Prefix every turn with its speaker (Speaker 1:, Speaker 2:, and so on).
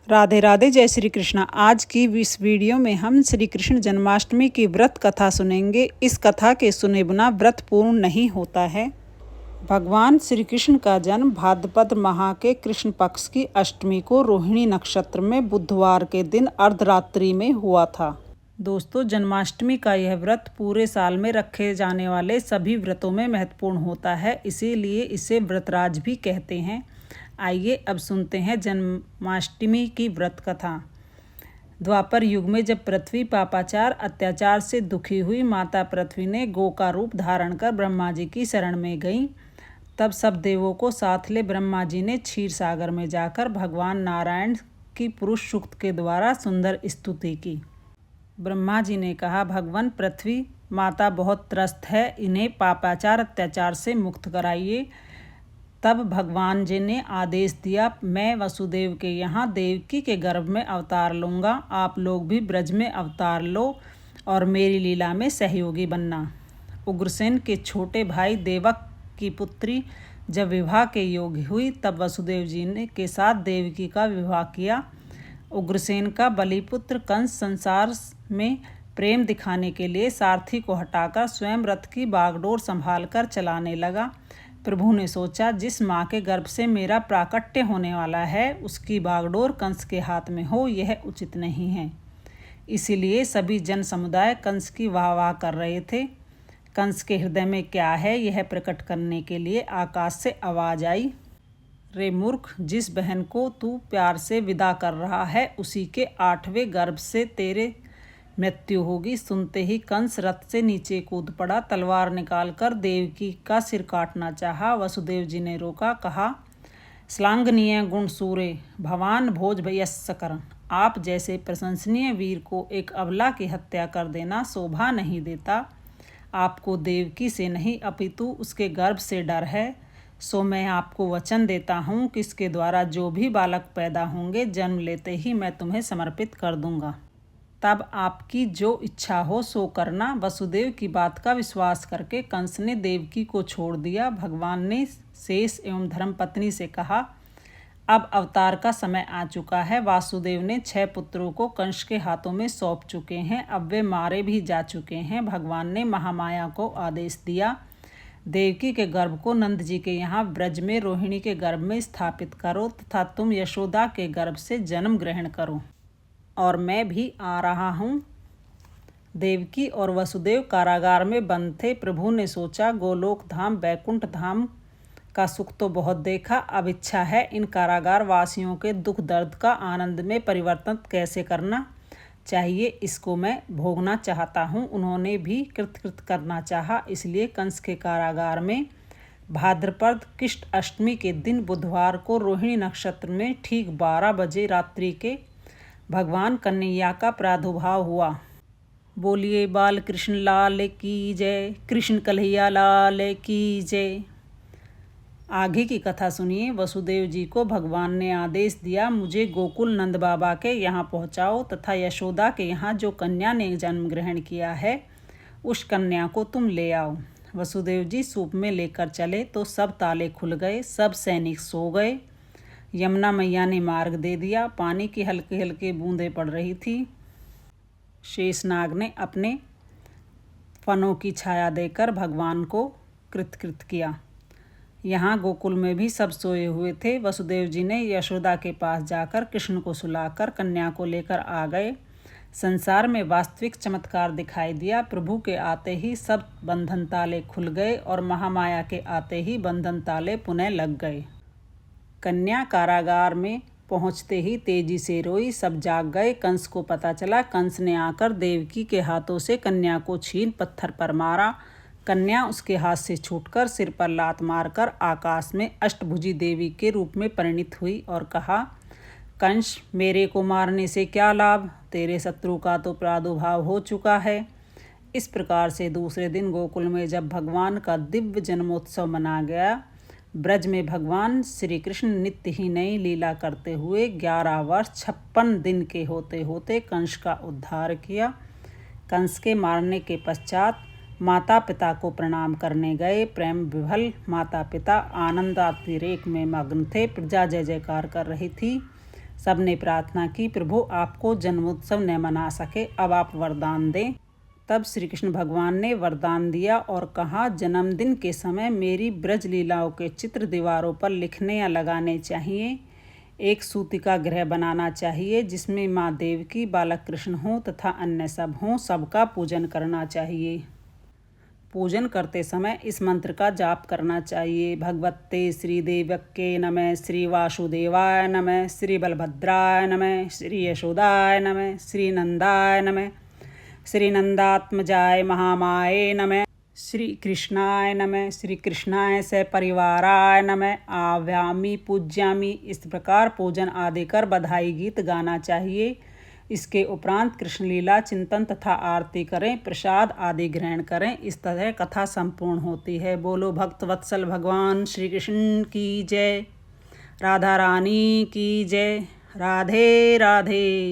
Speaker 1: राधे राधे, जय श्री कृष्ण। आज की इस वीडियो में हम श्री कृष्ण जन्माष्टमी की व्रत कथा सुनेंगे। इस कथा के सुने बिना व्रत पूर्ण नहीं होता है। भगवान श्री कृष्ण का जन्म भाद्रपद माह के कृष्ण पक्ष की अष्टमी को रोहिणी नक्षत्र में बुधवार के दिन अर्धरात्रि में हुआ था। दोस्तों, जन्माष्टमी का यह व्रत पूरे साल में रखे जाने वाले सभी व्रतों में महत्वपूर्ण होता है, इसीलिए इसे व्रतराज भी कहते हैं। आइए अब सुनते हैं जन्माष्टमी की व्रत कथा। द्वापर युग में जब पृथ्वी पापाचार अत्याचार से दुखी हुई, माता पृथ्वी ने गौ का रूप धारण कर ब्रह्मा जी की शरण में गईं। तब सब देवों को साथ ले ब्रह्मा जी ने क्षीर सागर में जाकर भगवान नारायण की पुरुष सूक्त के द्वारा सुंदर स्तुति की। ब्रह्मा जी ने कहा, भगवान पृथ्वी माता बहुत त्रस्त है, इन्हें पापाचार अत्याचार से मुक्त कराइए। तब भगवान जी ने आदेश दिया, मैं वसुदेव के यहाँ देवकी के गर्भ में अवतार लूँगा, आप लोग भी ब्रज में अवतार लो और मेरी लीला में सहयोगी बनना। उग्रसेन के छोटे भाई देवक की पुत्री जब विवाह के योग्य हुई, तब वसुदेव जी ने के साथ देवकी का विवाह किया। उग्रसेन का बलिपुत्र कंस संसार में प्रेम दिखाने के लिए सारथी को हटाकर स्वयं रथ की बागडोर संभाल कर चलाने लगा। प्रभु ने सोचा, जिस माँ के गर्भ से मेरा प्राकट्य होने वाला है, उसकी बागडोर कंस के हाथ में हो, यह उचित नहीं है। इसीलिए सभी जन समुदाय कंस की वाह वाह कर रहे थे। कंस के हृदय में क्या है, यह प्रकट करने के लिए आकाश से आवाज आई, रे मूर्ख, जिस बहन को तू प्यार से विदा कर रहा है, उसी के 8वें गर्भ से तेरे मृत्यु होगी। सुनते ही कंस रथ से नीचे कूद पड़ा, तलवार निकालकर देवकी का सिर काटना चाहा। वसुदेव जी ने रोका, कहा, श्लाघनीय गुण सूरे भवान भोज भयस्कर, आप जैसे प्रशंसनीय वीर को एक अबला की हत्या कर देना शोभा नहीं देता। आपको देवकी से नहीं अपितु उसके गर्भ से डर है। सो मैं आपको वचन देता हूँ कि इसके द्वारा जो भी बालक पैदा होंगे, जन्म लेते ही मैं तुम्हें समर्पित कर दूंगा। तब आपकी जो इच्छा हो सो करना। वसुदेव की बात का विश्वास करके कंस ने देवकी को छोड़ दिया। भगवान ने शेष एवं धर्मपत्नी से कहा, अब अवतार का समय आ चुका है। वासुदेव ने 6 पुत्रों को कंस के हाथों में सौंप चुके हैं, अब वे मारे भी जा चुके हैं। भगवान ने महामाया को आदेश दिया, देवकी के गर्भ को नंद जी के यहाँ ब्रज में रोहिणी के गर्भ में स्थापित करो तथा तुम यशोदा के गर्भ से जन्म ग्रहण करो, और मैं भी आ रहा हूँ। देवकी और वसुदेव कारागार में बंद थे। प्रभु ने सोचा, गोलोक धाम बैकुंठ धाम का सुख तो बहुत देखा, अब इच्छा है इन कारागार वासियों के दुख दर्द का आनंद में परिवर्तन कैसे करना चाहिए, इसको मैं भोगना चाहता हूँ। उन्होंने भी कृतकृत करना चाहा, इसलिए कंस के कारागार में भाद्रपद कृष्ण अष्टमी के दिन बुधवार को रोहिणी नक्षत्र में ठीक 12 बजे रात्रि के भगवान कन्हैया का प्रादुर्भाव हुआ। बोलिए बाल कृष्ण लाल की जय, कृष्ण कन्हैया लाल की जय। आगे की कथा सुनिए। वसुदेव जी को भगवान ने आदेश दिया, मुझे गोकुल नंद बाबा के यहाँ पहुँचाओ तथा यशोदा के यहाँ जो कन्या ने जन्म ग्रहण किया है, उस कन्या को तुम ले आओ। वसुदेव जी सूप में लेकर चले तो सब ताले खुल गए, सब सैनिक सो गए। यमुना मैया ने मार्ग दे दिया, पानी की हल्के हल्के बूंदें पड़ रही थी। शेषनाग ने अपने फनों की छाया देकर भगवान को कृतकृत किया। यहाँ गोकुल में भी सब सोए हुए थे। वसुदेव जी ने यशोदा के पास जाकर कृष्ण को सुलाकर कन्या को लेकर आ गए। संसार में वास्तविक चमत्कार दिखाई दिया। प्रभु के आते ही सब बंधन ताले खुल गए और महामाया के आते ही बंधन ताले पुनः लग गए। कन्या कारागार में पहुंचते ही तेजी से रोई, सब जाग गए। कंस को पता चला। कंस ने आकर देवकी के हाथों से कन्या को छीन पत्थर पर मारा। कन्या उसके हाथ से छूटकर सिर पर लात मारकर आकाश में अष्टभुजी देवी के रूप में परिणित हुई और कहा, कंस, मेरे को मारने से क्या लाभ, तेरे शत्रु का तो प्रादुर्भाव हो चुका है। इस प्रकार से दूसरे दिन गोकुल में जब भगवान का दिव्य जन्मोत्सव मना गया, ब्रज में भगवान श्री कृष्ण नित्य ही नई लीला करते हुए 11 वर्ष 56 दिन के होते होते कंस का उद्धार किया। कंस के मारने के पश्चात माता पिता को प्रणाम करने गए। प्रेम विभल माता पिता आनंदातिरेक में मग्न थे। प्रजा जय जयकार कर रही थी। सबने प्रार्थना की, प्रभु आपको जन्मोत्सव न मना सके, अब आप वरदान दें। तब श्री कृष्ण भगवान ने वरदान दिया और कहा, जन्मदिन के समय मेरी ब्रज लीलाओं के चित्र दीवारों पर लिखने या लगाने चाहिए। एक सूतिका गृह बनाना चाहिए जिसमें माँ देवकी, बालक कृष्ण हों तथा अन्य सब हों। सबका पूजन करना चाहिए। पूजन करते समय इस मंत्र का जाप करना चाहिए। भगवते श्री देवके नमः, श्री वासुदेवाय नमः, श्री बलभद्राय नमः, श्री यशोदाय नमः, श्री नंदाय नमः, श्री नंदात्मजाय महामाये नमः, श्री कृष्णाय नमः, श्री कृष्णाय सपरिवाराय नमः, आव्यामी पूज्यामी। इस प्रकार पूजन आदि कर बधाई गीत गाना चाहिए। इसके उपरांत कृष्ण लीला चिंतन तथा आरती करें, प्रसाद आदि ग्रहण करें। इस तरह कथा संपूर्ण होती है। बोलो भक्त वत्सल भगवान श्री कृष्ण की जय। राधा रानी की जय। राधे राधे।